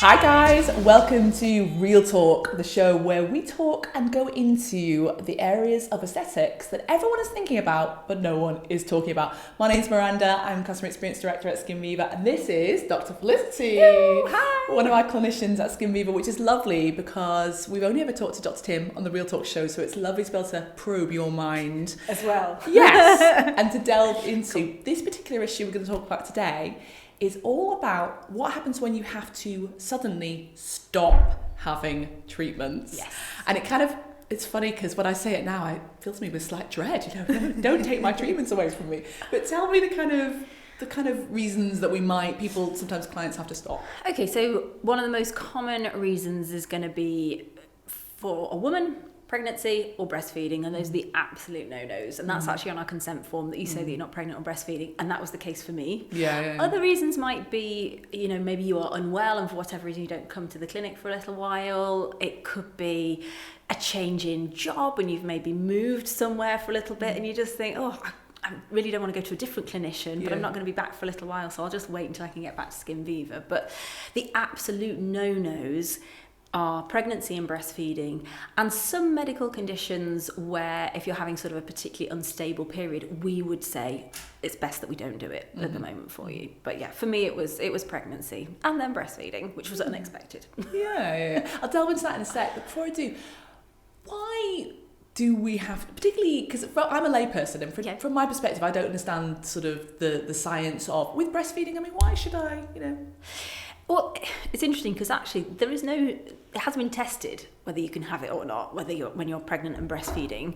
Hi guys, welcome to Real Talk, the show where we talk and go into the areas of aesthetics that everyone is thinking about but no one is talking about. My name's Miranda, I'm Customer Experience Director at Skin Viva, and this is Dr. Felicity. Hi. One of our clinicians at Skin Viva, which is lovely because we've only ever talked to Dr. Tim on the Real Talk show, so it's lovely to be able to probe your mind. As well. Yes, and to delve into this particular issue we're going to talk about today is all about what happens when you have to suddenly stop having treatments. Yes. And it's funny because when I say it now, it fills me with slight dread. Don't take my treatments away from me. But tell me the kind of reasons that sometimes clients have to stop. Okay, so one of the most common reasons is going to be for a woman, pregnancy or breastfeeding, and those are the absolute no-nos, and that's actually on our consent form that you say that you're not pregnant or breastfeeding, and that was the case for me. Yeah. Other reasons might be, maybe you are unwell and for whatever reason you don't come to the clinic for a little while. It could be a change in job and you've maybe moved somewhere for a little bit and you just think, I really don't want to go to a different clinician, but I'm not going to be back for a little while, so I'll just wait until I can get back to Skin Viva. But the absolute no-nos are pregnancy and breastfeeding, and some medical conditions where if you're having sort of a particularly unstable period, we would say it's best that we don't do it at the moment for you. But yeah, for me it was pregnancy and then breastfeeding, which was unexpected. Yeah. I'll delve into that in a sec, but before I do, why do we have, particularly because I'm a layperson, and from my perspective, I don't understand sort of the science of with breastfeeding. I mean, why should I, Well, it's interesting because actually it hasn't been tested whether you can have it or not, when you're pregnant and breastfeeding.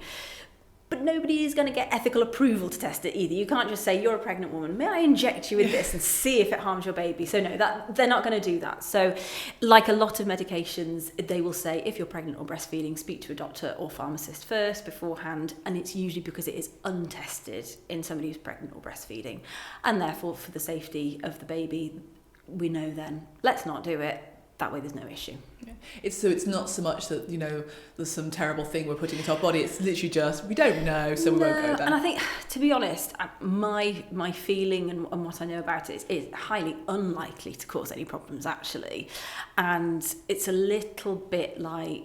But nobody is going to get ethical approval to test it either. You can't just say, you're a pregnant woman, may I inject you with this and see if it harms your baby? So no, they're not going to do that. So like a lot of medications, they will say, if you're pregnant or breastfeeding, speak to a doctor or pharmacist first beforehand. And it's usually because it is untested in somebody who's pregnant or breastfeeding. And therefore, for the safety of the baby, we know then, let's not do it. That way there's no issue. Yeah. It's not so much that, there's some terrible thing we're putting into our body. It's literally just, we don't know, so we won't go there. And I think, to be honest, my feeling and what I know about it is highly unlikely to cause any problems, actually. And it's a little bit like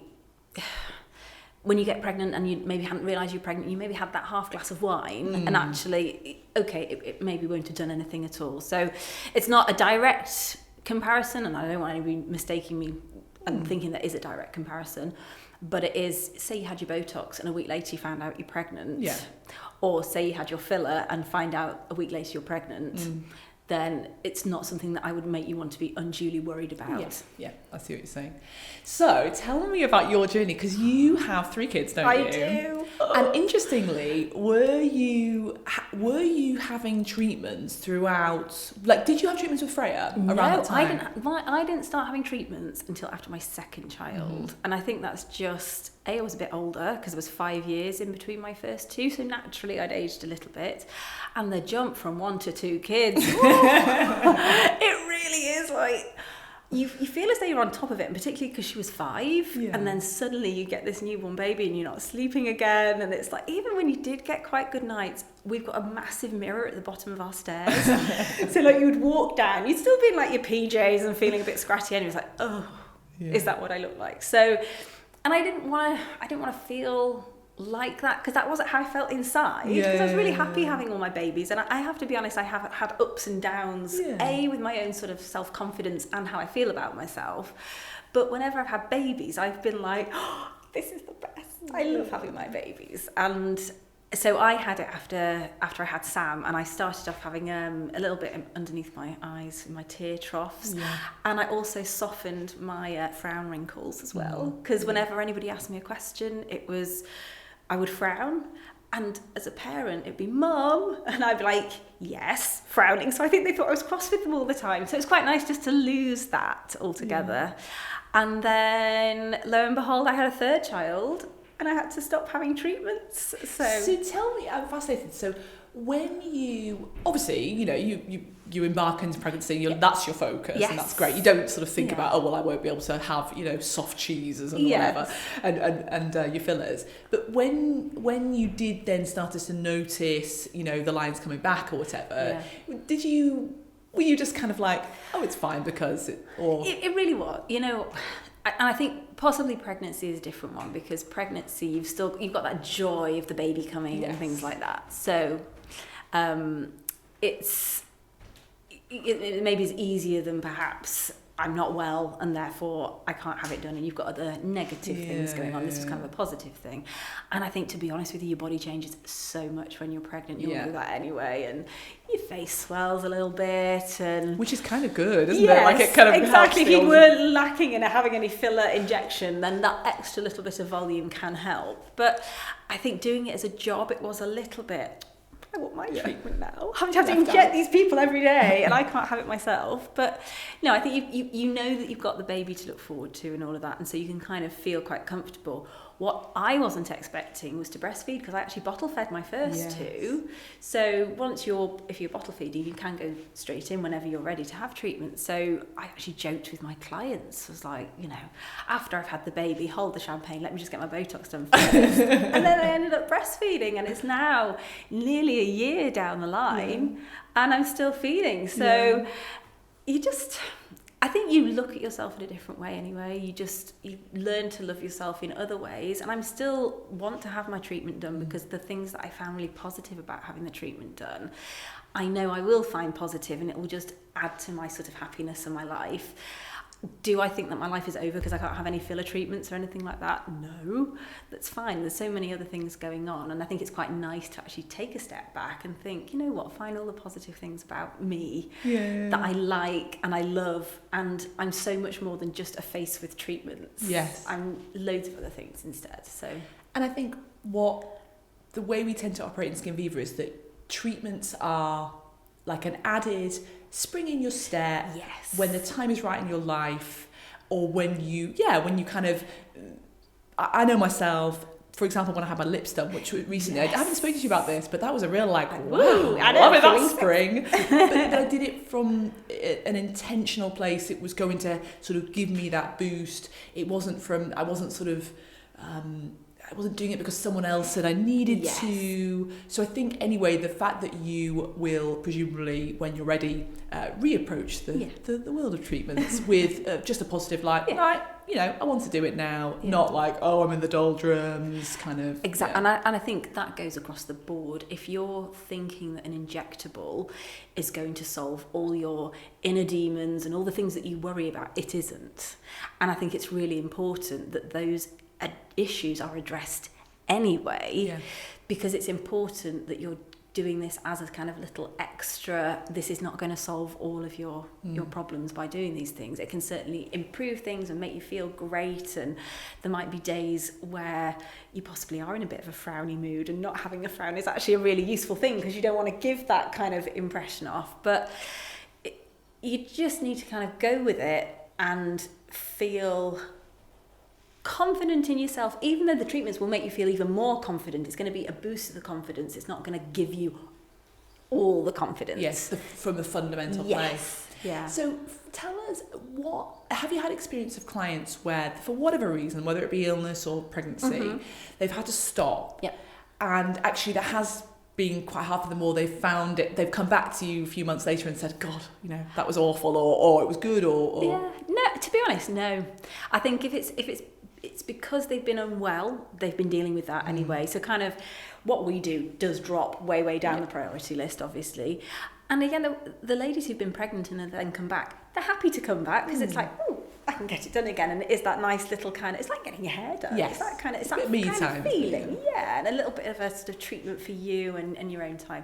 when you get pregnant and you maybe hadn't realised you're pregnant, you maybe had that half glass of wine and actually, it maybe won't have done anything at all. So it's not a direct comparison, and I don't want anybody mistaking me and thinking that is a direct comparison, but it is, say you had your Botox and a week later you found out you're pregnant, or say you had your filler and find out a week later you're pregnant, then it's not something that I would make you want to be unduly worried about. Yeah, I see what you're saying. So tell me about your journey, because you have 3 kids, don't you? I do. And interestingly, were you having treatments throughout? Like, did you have treatments with Freya around that time? I didn't start having treatments until after my second child, and I think that's just I was a bit older because it was 5 years in between my first 2, so naturally I'd aged a little bit, and the jump from 1 to 2 kids, it really is like. You feel as though you're on top of it, and particularly because she was 5, and then suddenly you get this newborn baby and you're not sleeping again, and it's like, even when you did get quite good nights, we've got a massive mirror at the bottom of our stairs. So like you would walk down, you'd still be in like your PJs and feeling a bit scratchy, and it was like, is that what I look like? So, and I didn't want to feel like that, because that wasn't how I felt inside, because I was really happy having all my babies, and I have to be honest, I have had ups and downs, with my own sort of self-confidence and how I feel about myself, but whenever I've had babies, I've been like, this is the best, I love having my babies. And so I had it after I had Sam, and I started off having a little bit underneath my eyes, my tear troughs, and I also softened my frown wrinkles as well, because whenever anybody asked me a question, I would frown, and as a parent it'd be mum, and I'd be like, yes, frowning. So I think they thought I was cross with them all the time, so it's quite nice just to lose that altogether. And then lo and behold, I had a 3rd child and I had to stop having treatments. So tell me, I'm fascinated. So when you obviously you embark into pregnancy, that's your focus, and that's great. You don't sort of think about, I won't be able to have soft cheeses and whatever, and your fillers. But when you did then started to notice the lines coming back or whatever, did you were you just kind of like, oh, it's fine because it really was, you know. And I think possibly pregnancy is a different one, because pregnancy, you've got that joy of the baby coming and things like that. So it maybe is easier than perhaps I'm not well and therefore I can't have it done, and you've got other negative things going on. This was kind of a positive thing. And I think, to be honest with you, your body changes so much when you're pregnant. You'll do that anyway, and your face swells a little bit, and which is kind of good, isn't it? Like, it kind of exactly. If you weren't lacking in having any filler injection, then that extra little bit of volume can help. But I think doing it as a job, it was a little bit, I want my treatment now. I have to inject these people every day, and I can't have it myself. But no, I think you know that you've got the baby to look forward to and all of that, and so you can kind of feel quite comfortable. What I wasn't expecting was to breastfeed, because I actually bottle fed my first two. So if you're bottle feeding, you can go straight in whenever you're ready to have treatment. So I actually joked with my clients. I was like, you know, after I've had the baby, hold the champagne, let me just get my Botox done first. And then I ended up breastfeeding, and it's now nearly a year down the line, and I'm still feeding. So I think you look at yourself in a different way anyway. You learn to love yourself in other ways. And I'm still want to have my treatment done, because the things that I found really positive about having the treatment done, I know I will find positive, and it will just add to my sort of happiness and my life. Do I think that my life is over because I can't have any filler treatments or anything like that? No, that's fine. There's so many other things going on, and I think it's quite nice to actually take a step back and think, you know what, find all the positive things about me that I like and I love, and I'm so much more than just a face with treatments. Yes. I'm loads of other things instead. So, and I think the way we tend to operate in Skin Viva is that treatments are like an added spring in your step when the time is right in your life, or when you kind of, I know myself, for example, when I had my lips done, which recently, I haven't spoken to you about this, but that was a real like, whoa, I love it, that spring. but I did it from an intentional place. It was going to sort of give me that boost. I wasn't doing it because someone else said I needed to. So I think anyway, the fact that you will presumably, when you're ready, reapproach the world of treatments with just a positive, like, right, you know, I want to do it now, not like, oh, I'm in the doldrums, kind of. Exactly, and I think that goes across the board. If you're thinking that an injectable is going to solve all your inner demons and all the things that you worry about, it isn't. And I think it's really important that those issues are addressed anyway, because it's important that you're doing this as a kind of little extra. This is not going to solve all of your problems by doing these things. It can certainly improve things and make you feel great, and there might be days where you possibly are in a bit of a frowny mood, and not having a frown is actually a really useful thing, because you don't want to give that kind of impression off. But you just need to kind of go with it and feel confident in yourself. Even though the treatments will make you feel even more confident, it's going to be a boost of the confidence. It's not going to give you all the confidence. Yes, from a fundamental place. Yeah. So tell us, have you had experience of clients where, for whatever reason, whether it be illness or pregnancy, they've had to stop? Yep. And actually that has been quite hard for them, or they've found it, they've come back to you a few months later and said, God, you know, that was awful, or it was good, or... Yeah, no, to be honest, no. I think if it's because they've been unwell, they've been dealing with that anyway. So kind of what we do does drop way down the priority list, obviously. And again, the ladies who've been pregnant and then come back, they're happy to come back, because it's like, oh, I can get it done again. And it is that nice little kind of, it's like getting your hair done. Yes. It's that kind of time, feeling. Yeah, and a little bit of a sort of treatment for you and your own time.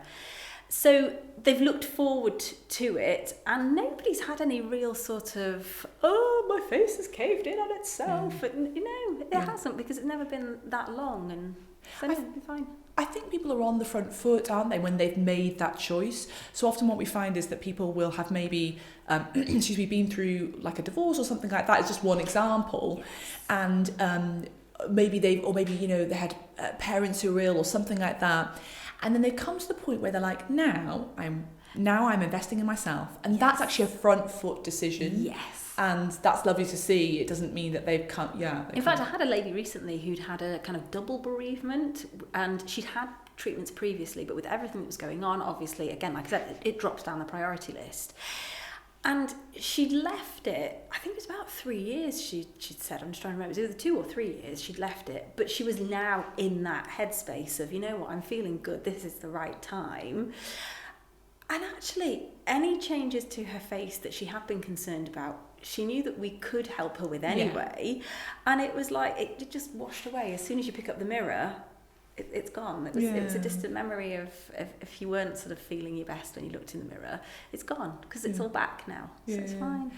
So they've looked forward to it, and nobody's had any real sort of, oh, my face has caved in on itself. And, you know, it hasn't, because it's never been that long, and so it'll be fine. I think people are on the front foot, aren't they, when they've made that choice. So often what we find is that people will have maybe, been through like a divorce or something like that. It's just one example. And maybe they had parents who were ill or something like that. And then they come to the point where they're like, now I'm investing in myself. And that's actually a front foot decision. Yes. And that's lovely to see. It doesn't mean that they've come, In fact, I had a lady recently who'd had a kind of double bereavement, and she'd had treatments previously, but with everything that was going on, obviously, again, like I said, it drops down the priority list. And she'd left it, I think it was about 3 years she'd said, I'm just trying to remember, it was either 2 or 3 years she'd left it, but she was now in that headspace of, you know what, I'm feeling good, this is the right time. And actually, any changes to her face that she had been concerned about, she knew that we could help her with anyway. Yeah. And it was like, it just washed away. As soon as you pick up the mirror, it's gone. It was a distant memory of if you weren't sort of feeling your best when you looked in the mirror, it's gone, because it's all back now. So it's fine.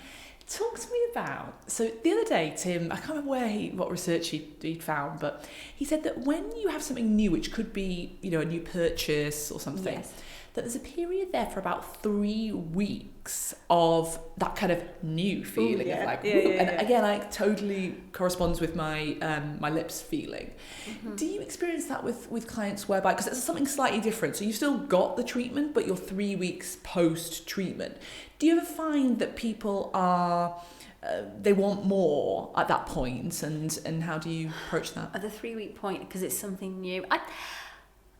Talk to me about, so the other day, Tim, I can't remember what research he'd found, but he said that when you have something new, which could be, a new purchase or something, that there's a period there for about 3 weeks of that kind of new feeling of like, and again, I totally corresponds with my my lips feeling. Mm-hmm. Do you experience that with clients whereby, because it's something slightly different, so you've still got the treatment, but you're 3 weeks post-treatment. Do you ever find that people are, they want more at that point, and how do you approach that? At the 3 week point, because it's something new.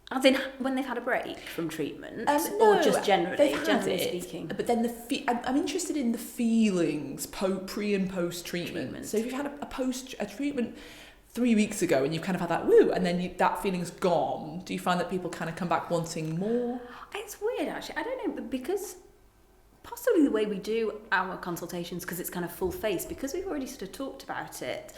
As in, when they've had a break from treatment, or just generally speaking. But then I'm interested in the feelings pre and post treatment. So if you've had a treatment 3 weeks ago and you've kind of had that woo, and then that feeling's gone, do you find that people kind of come back wanting more? It's weird, actually. I don't know, because possibly the way we do our consultations, because it's kind of full face, because we've already sort of talked about it,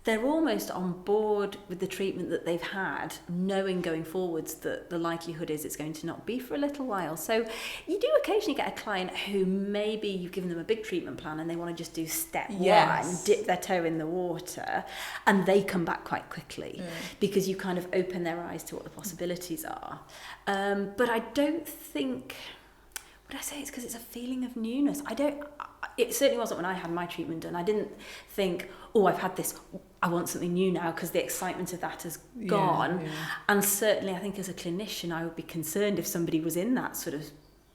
they're almost on board with the treatment that they've had, knowing going forwards that the likelihood is it's going to not be for a little while. So you do occasionally get a client who maybe you've given them a big treatment plan and they want to just do step one, dip their toe in the water, and they come back quite quickly because you kind of open their eyes to what the possibilities are. But I don't think... Would I say it's because it's a feeling of newness? It certainly wasn't when I had my treatment done. I didn't think, oh, I've had this, I want something new now, because the excitement of that has gone. Yeah. And certainly I think as a clinician, I would be concerned if somebody was in that sort of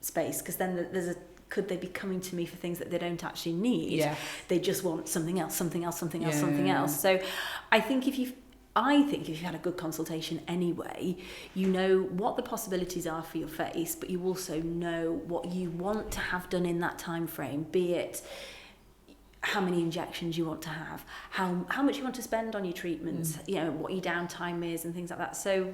space, because then could they be coming to me for things that they don't actually need? Yeah. They just want something else. So I think if you've had a good consultation anyway, you know what the possibilities are for your face, but you also know what you want to have done in that time frame, be it how many injections you want to have, how much you want to spend on your treatments, what your downtime is and things like that. So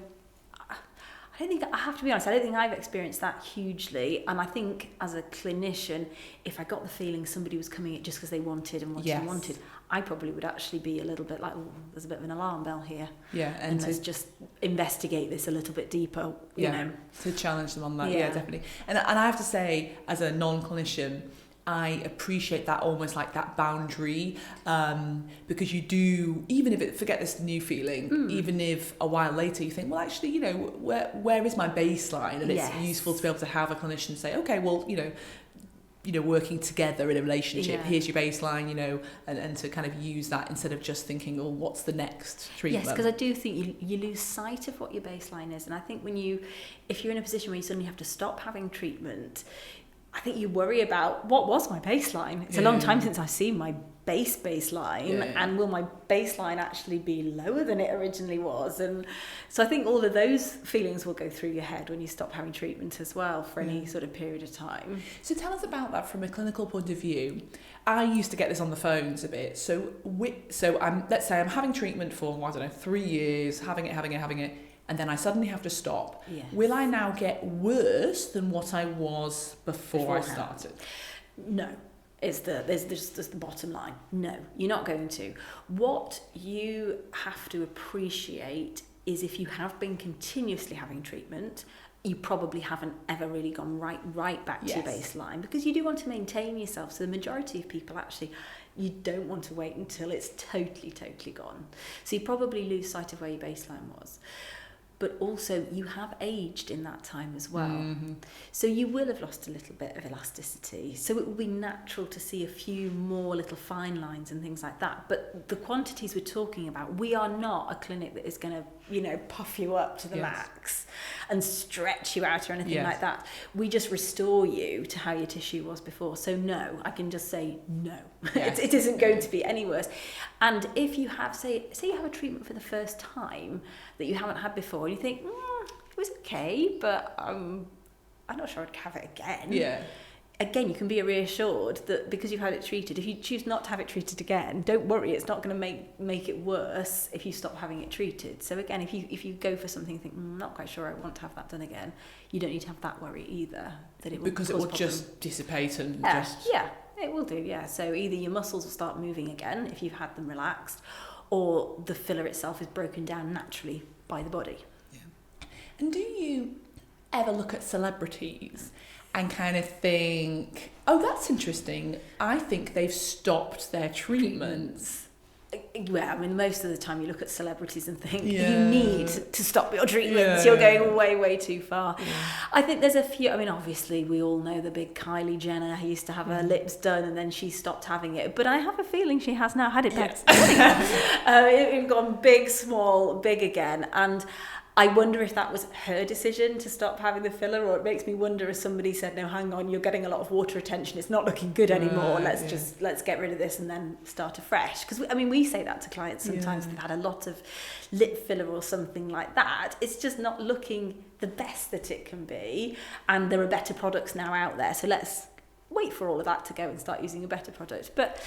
I don't think, I have to be honest, I don't think I've experienced that hugely. And I think as a clinician, if I got the feeling somebody was coming in just because they wanted and wanted, I probably would actually be a little bit like, oh, there's a bit of an alarm bell here. Yeah, and let's just investigate this a little bit deeper, you know. To challenge them on that, yeah definitely. And I have to say, as a non-clinician, I appreciate that, almost like that boundary, because you do, even if forget this new feeling, even if a while later you think, well, actually, where is my baseline? And it's useful to be able to have a clinician say, okay, well, working together in a relationship, here's your baseline, and to kind of use that instead of just thinking, oh, what's the next treatment? Yes, because I do think you lose sight of what your baseline is. And I think if you're in a position where you suddenly have to stop having treatment, I think you worry about, what was my baseline? It's a long time since I've seen my baseline, and will my baseline actually be lower than it originally was? And so I think all of those feelings will go through your head when you stop having treatment as well for any sort of period of time. So tell us about that from a clinical point of view. I used to get this on the phones a bit. So let's say I'm having treatment for, 3 years, having it, and then I suddenly have to stop. Yes. Will I now get worse than what I was before I started? No. There's the bottom line. No, you're not going to. What you have to appreciate is if you have been continuously having treatment, you probably haven't ever really gone right back to your baseline, because you do want to maintain yourself. So the majority of people actually, you don't want to wait until it's totally gone. So you probably lose sight of where your baseline was. But also you have aged in that time as well. Mm-hmm. So you will have lost a little bit of elasticity. So it will be natural to see a few more little fine lines and things like that. But the quantities we're talking about, we are not a clinic that is going to, puff you up to the max and stretch you out or anything like that. We just restore you to how your tissue was before. So no, I can just say no. Yes. It isn't going to be any worse. And if you have, say you have a treatment for the first time that you haven't had before, and you think, it was okay, but I'm not sure I'd have it again. Yeah. Again, you can be reassured that because you've had it treated, if you choose not to have it treated again, don't worry, it's not going to make it worse if you stop having it treated. So again, if you go for something and think, I'm not quite sure I want to have that done again, you don't need to have that worry either. That it will because it will just dissipate and Yeah, it will do, yeah. So either your muscles will start moving again if you've had them relaxed, or the filler itself is broken down naturally by the body. Yeah. And do you ever look at celebrities and kind of think, oh, that's interesting, I think they've stopped their treatments? Yeah, I mean, most of the time you look at celebrities and think, you need to stop your treatments, Yeah. you're going way, way too far. Yeah. I think there's a few, I mean, obviously we all know the big Kylie Jenner who used to have her lips done and then she stopped having it, but I have a feeling she has now had it back. It's gone big, small, big again, and I wonder if that was her decision to stop having the filler, or it makes me wonder if somebody said, no, hang on, you're getting a lot of water retention, it's not looking good anymore, let's get rid of this and then start afresh. Because, I mean, we say that to clients sometimes, they've had a lot of lip filler or something like that, it's just not looking the best that it can be, and there are better products now out there, so let's wait for all of that to go and start using a better product. But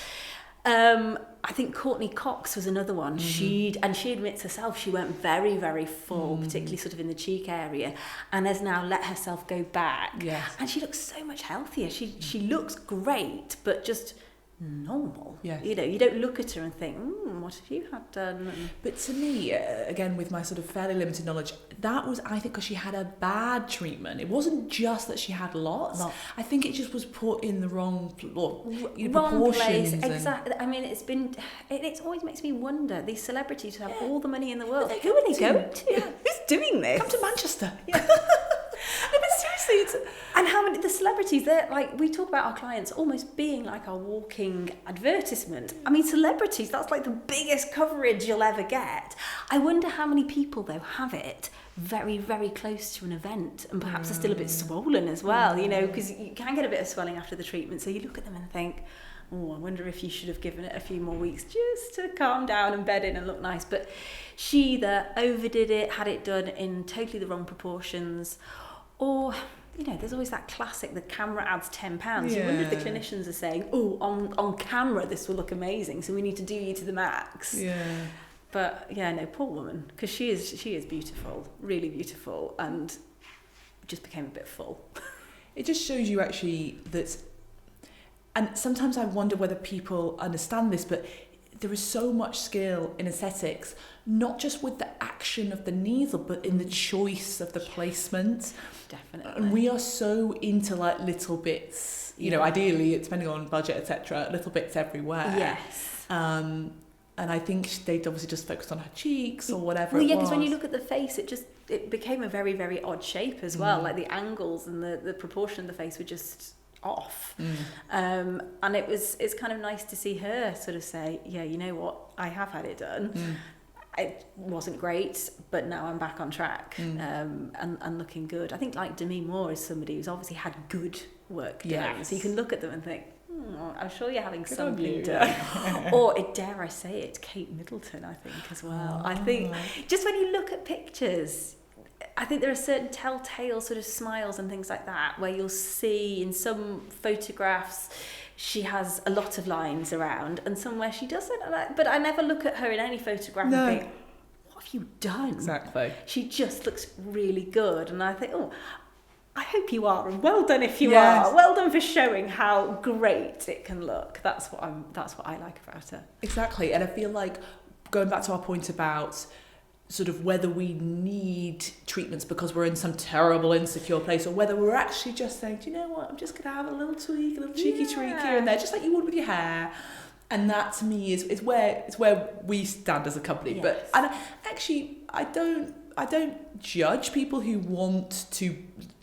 I think Courtney Cox was another one. She admits herself she went very, very full, particularly sort of in the cheek area, and has now let herself go back. Yes. And she looks so much healthier. She looks great, but just normal. Yes. You know, you don't look at her and think, what have you had done? But to me, again, with my sort of fairly limited knowledge, that was, I think, because she had a bad treatment. It wasn't just that she had lots. No. I think it just was put in the wrong place. Exactly. I mean, it always makes me wonder, these celebrities who have all the money in the world, who are they going to? Yeah. Who's doing this? Come to Manchester. Yeah. No, but seriously, and how many the celebrities, they're like, we talk about our clients almost being like a walking advertisement. I mean, celebrities, that's like the biggest coverage you'll ever get. I wonder how many people though have it very, very close to an event, and perhaps are still a bit swollen as well, you know, because you can get a bit of swelling after the treatment, so you look at them and think, oh, I wonder if you should have given it a few more weeks just to calm down and bed in and look nice. But she either overdid it, had it done in totally the wrong proportions, or, you know, there's always that classic, the camera adds £10. You wonder if the clinicians are saying, oh, on camera this will look amazing, so we need to do you to the max. Yeah. But yeah, no, poor woman, because she is beautiful, really beautiful, and just became a bit full. It just shows you actually that, and sometimes I wonder whether people understand this, but there is so much skill in aesthetics, not just with the action of the needle, but in the choice of the placement. Definitely. And we are so into like little bits, you know, ideally, depending on budget, etc., little bits everywhere. Yes. And I think they'd obviously just focused on her cheeks or whatever. Well, yeah, because when you look at the face, it became a very, very odd shape as well. Like the angles and the proportion of the face were just off. And it's kind of nice to see her sort of say, yeah, you know what, I have had it done. It wasn't great, but now I'm back on track and looking good. I think like Demi Moore is somebody who's obviously had good work done. Yes. So you can look at them and think, I'm sure you're having something done. Or, dare I say it, Kate Middleton, I think, as well. I think just when you look at pictures, I think there are certain telltale sort of smiles and things like that where you'll see in some photographs she has a lot of lines around and somewhere she doesn't. But I never look at her in any photograph and think, what have you done? Exactly. She just looks really good. And I think, I hope you are, and well done if you are. Well done for showing how great it can look. That's what I like about her. Exactly, and I feel like going back to our point about sort of whether we need treatments because we're in some terrible insecure place, or whether we're actually just saying, do you know what, I'm just gonna have a little tweak, a little cheeky tweak here and there, just like you would with your hair. And that to me is where we stand as a company. Yes. But I don't judge people who want to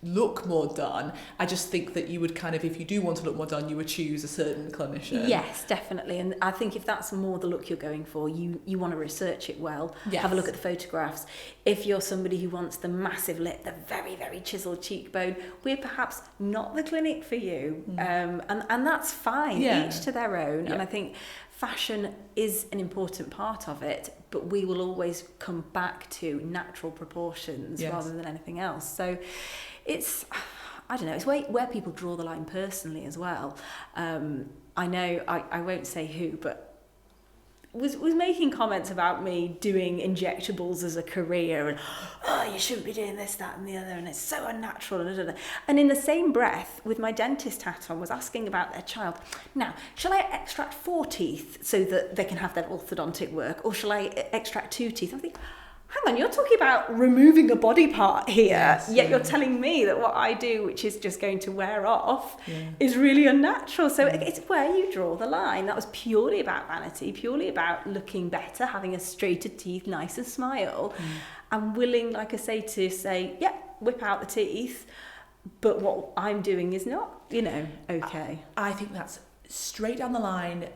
look more done. I just think that you would kind of, if you do want to look more done, you would choose a certain clinician. Yes, definitely. And I think if that's more the look you're going for, you want to research it well. Yes. Have a look at the photographs. If you're somebody who wants the massive lip, the very, very chiseled cheekbone, we're perhaps not the clinic for you. And that's fine. Yeah. Each to their own. Yeah. And I think fashion is an important part of it, but we will always come back to natural proportions rather than anything else. So it's, I don't know, it's where people draw the line personally as well. I know, I won't say who, but was making comments about me doing injectables as a career and, oh, you shouldn't be doing this, that and the other, and it's so unnatural. And in the same breath, with my dentist hat on, was asking about their child. Now, shall I extract 4 teeth so that they can have their orthodontic work, or shall I extract 2 teeth? I think, hang on, you're talking about removing a body part here, yet you're telling me that what I do, which is just going to wear off, is really unnatural. So it's where you draw the line. That was purely about vanity, purely about looking better, having a straighter teeth, nicer smile. I'm willing, like I say, to say, whip out the teeth, but what I'm doing is not, okay. I think that's straight down the line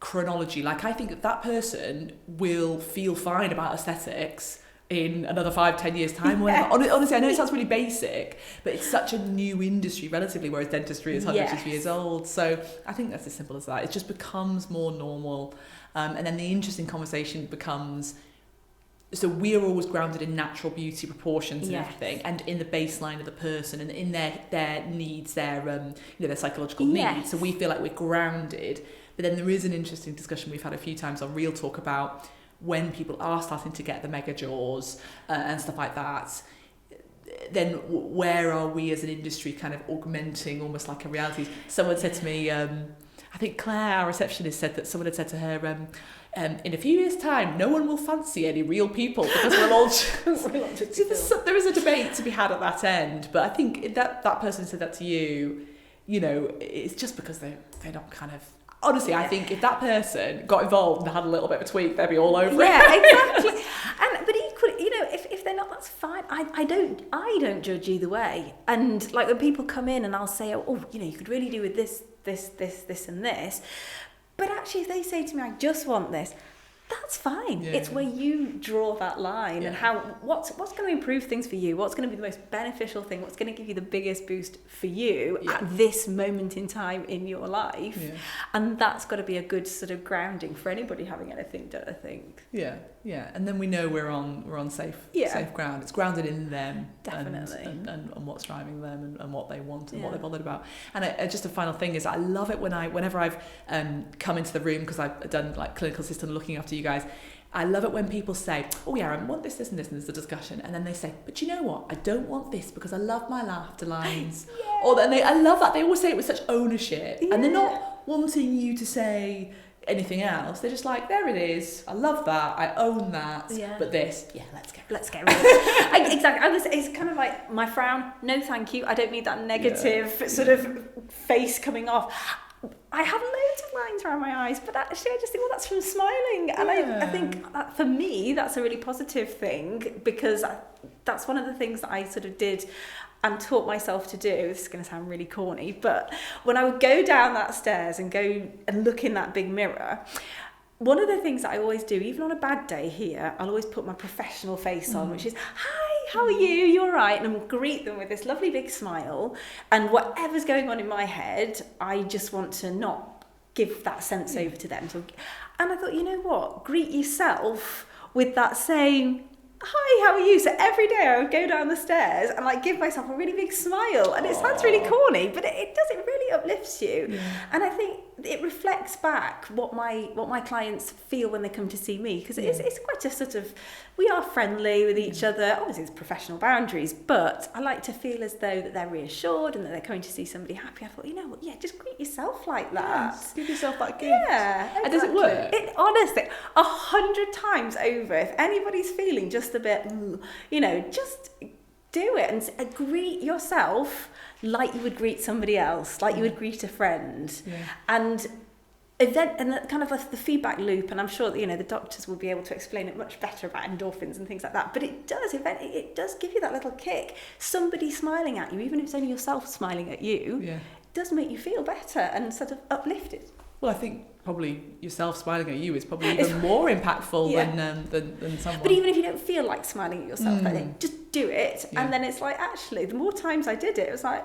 chronology. Like, I think that person will feel fine about aesthetics in another 5-10 years time. Honestly, I know it sounds really basic, but it's such a new industry relatively, whereas dentistry is hundreds of years old. So I think that's as simple as that. It just becomes more normal, and then the interesting conversation becomes, so we're always grounded in natural beauty, proportions and everything, and in the baseline of the person and in their needs, their psychological needs. So we feel like we're grounded. But then there is an interesting discussion we've had a few times on Real Talk about when people are starting to get the mega jaws and stuff like that, then where are we as an industry kind of augmenting almost like a reality? Someone said to me, I think Claire, our receptionist, said that someone had said to her, in a few years' time, no one will fancy any real people because we'll all there is a debate to be had at that end. But I think if that person said that to you, it's just because they're not kind of... Honestly, I think if that person got involved and had a little bit of a tweak, they'd be all over it. Yeah, exactly. But equally, if they're not, that's fine. I don't judge either way. And like when people come in and I'll say, you could really do with this, and this. But actually, if they say to me, I just want this, that's fine. Yeah. It's where you draw that line and what's going to improve things for you, what's going to be the most beneficial thing, what's going to give you the biggest boost for you at this moment in time in your life. Yeah. And that's got to be a good sort of grounding for anybody having anything done, I think. Yeah. And then we know we're on safe ground. It's grounded in them, definitely, and what's driving them and what they want and what they're bothered about. And just a final thing is, I love it whenever I've come into the room, because I've done like clinical assistant looking after you guys. I love it when people say, oh yeah, I want this and this, and there's a discussion, and then they say, but you know what, I don't want this because I love my laughter lines. Or I love that they always say it with such ownership, and they're not wanting you to say anything else. They're just like, there it is, I love that, I own that, but this, let's get rid of it. Exactly. It's kind of like my frown, no thank you, I don't need that negative sort of face coming off. I have loads of lines around my eyes, but actually I just think, well, that's from smiling. And I think that for me, that's a really positive thing, because that's one of the things that I sort of did and taught myself to do. This is going to sound really corny, but when I would go down that stairs and go and look in that big mirror, one of the things that I always do, even on a bad day here, I'll always put my professional face on, which is, hi, how are you? You all right? And I'll greet them with this lovely big smile. And whatever's going on in my head, I just want to not give that sense over to them. And I thought, you know what? Greet yourself with that same, hi, how are you? So every day I would go down the stairs and like give myself a really big smile. And it sounds really corny, but it does, it really uplifts you. Yeah. And I think it reflects back what my clients feel when they come to see me, because it's quite a sort of, we are friendly with each other. Obviously, there's professional boundaries, but I like to feel as though that they're reassured and that they're coming to see somebody happy. I thought, you know what, just greet yourself like that. Yes, give yourself that gift. Yeah, exactly. And does it work? It honestly, 100 times over. If anybody's feeling just a bit, just do it and greet yourself like you would greet somebody else, like you would greet a friend. Yeah. And event and the kind of the feedback loop, and I'm sure that, you know, the doctors will be able to explain it much better about endorphins and things like that, but it does give you that little kick. Somebody smiling at you, even if it's only yourself smiling at you, does make you feel better and sort of uplifted. Well, I think probably yourself smiling at you is probably even more impactful than someone. But even if you don't feel like smiling at yourself, just do it, and then it's like, actually, the more times I did it, it was like,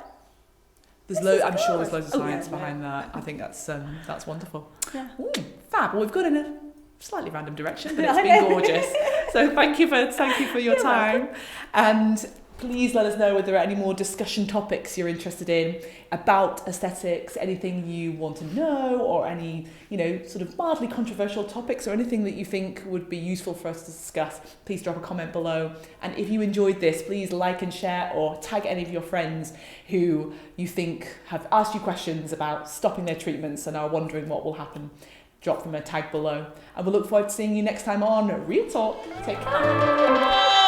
I'm sure there's loads of science behind that. I think that's wonderful. Yeah. Ooh, fab. Well, we've gone in a slightly random direction, but it's been gorgeous. So thank you for your time. Welcome. And please let us know whether there are any more discussion topics you're interested in about aesthetics, anything you want to know, or any, you know, sort of mildly controversial topics, or anything that you think would be useful for us to discuss. Please drop a comment below. And if you enjoyed this, please like and share, or tag any of your friends who you think have asked you questions about stopping their treatments and are wondering what will happen. Drop them a tag below. And we'll look forward to seeing you next time on Real Talk. Take care.